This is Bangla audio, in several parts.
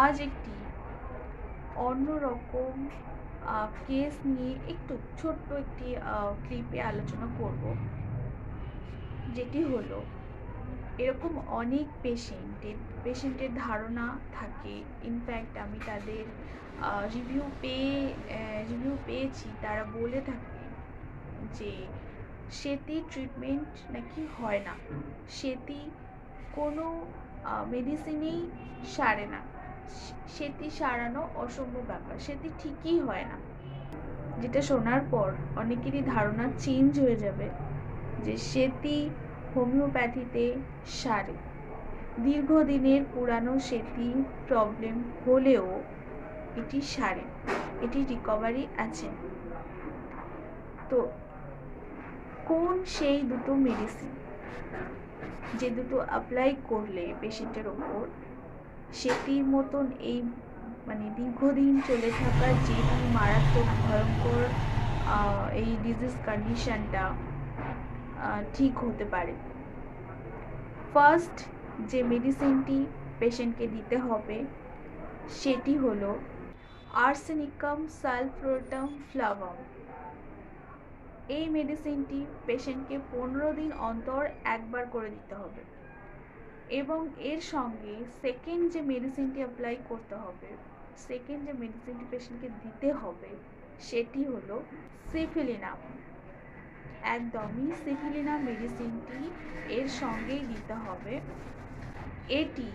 আজ একটি অন্যরকম কেস নিয়ে একটু ছোট্ট একটি ক্লিপে আলোচনা করব, যেটি হলো এরকম অনেক পেশেন্টের ধারণা থাকে। ইনফ্যাক্ট আমি তাদের রিভিউ পেয়েছি। তারা বলে থাকে যে সেতি ট্রিটমেন্ট নাকি হয় না, সেতি কোনো মেডিসিনেই সারে না, সেতি সারানো অসম্ভব ব্যাপার, সেতি ঠিকই হয় না। যেটা শোনার পর অনেকেরই ধারণা চেঞ্জ হয়ে যাবে যে সেতি হোমিওপ্যাথিতে সারে। দীর্ঘদিনের পুরানো সেতি প্রবলেম হলেও এটি সারে, এটি রিকভারি আছে। তো কোন সেই দুটো মেডিসিন যে দুটো অ্যাপ্লাই করলে পেশেন্টের ওপর সেটির মতন এই দীর্ঘদিন চলে থাকা যে মারাত্মক ভয়ঙ্কর এই ডিজিজ কন্ডিশনটা ঠিক হতে পারে? ফার্স্ট যে মেডিসিনটি পেশেন্টকে দিতে হবে সেটি হলো আর্সেনিকাম সালফ্রোটাম ফ্লাভাম। এই মেডিসিনটি পেশেন্টকে 15 দিন অন্তর একবার করে দিতে হবে, এবং এর সঙ্গে সেকেন্ড যে মেডিসিনটি অ্যাপ্লাই করতে হবে, সেকেন্ড যে মেডিসিনটি পেশেন্টকে দিতে হবে সেটি হলো সিফিলিনাম। একদমই সিফিলিনাম মেডিসিনটি এর সঙ্গেই দিতে হবে। এটি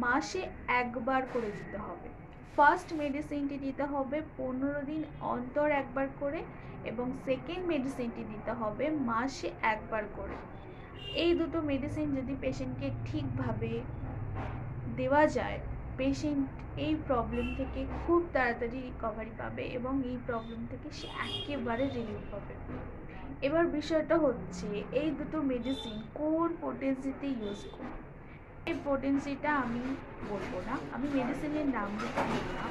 মাসে একবার করে দিতে হবে। ফার্স্ট মেডিসিনটি দিতে হবে 15 দিন অন্তর একবার করে, এবং সেকেন্ড মেডিসিনটি দিতে হবে মাসে একবার করে। এই দুটো মেডিসিন যদি পেশেন্টকে ঠিকভাবে দেওয়া যায়, পেশেন্ট এই প্রবলেম থেকে খুব তাড়াতাড়ি রিকভারি পাবে এবং এই প্রবলেম থেকে সে একেবারে রিলিফ পাবে। এবার বিষয়টা হচ্ছে এই দুটো মেডিসিন কোন পোটেন্সিতে ইউজ করব। এই পোটেন্সিটা আমি বলবো না, আমি মেডিসিনের নাম দিতে বললাম।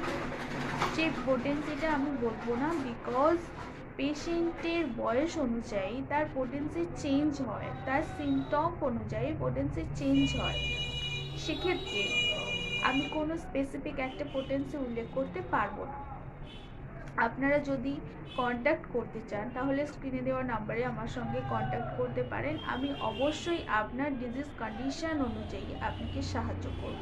সেই পোটেন্সিটা আমি বলবো না, বিকজ পেশেন্টের বয়স অনুযায়ী তার পোটেন্সি চেঞ্জ হয়, তার সিমটম অনুযায়ী পোটেন্সি চেঞ্জ হয়। সেক্ষেত্রে আমি কোনো স্পেসিফিক একটা পোটেন্সি উল্লেখ করতে পারবো না। আপনারা যদি কন্ট্যাক্ট করতে চান তাহলে স্ক্রিনে দেওয়া নাম্বারে আমার সঙ্গে কন্ট্যাক্ট করতে পারেন। আমি অবশ্যই আপনার ডিজিজ কন্ডিশন অনুযায়ী আপনাকে সাহায্য করব।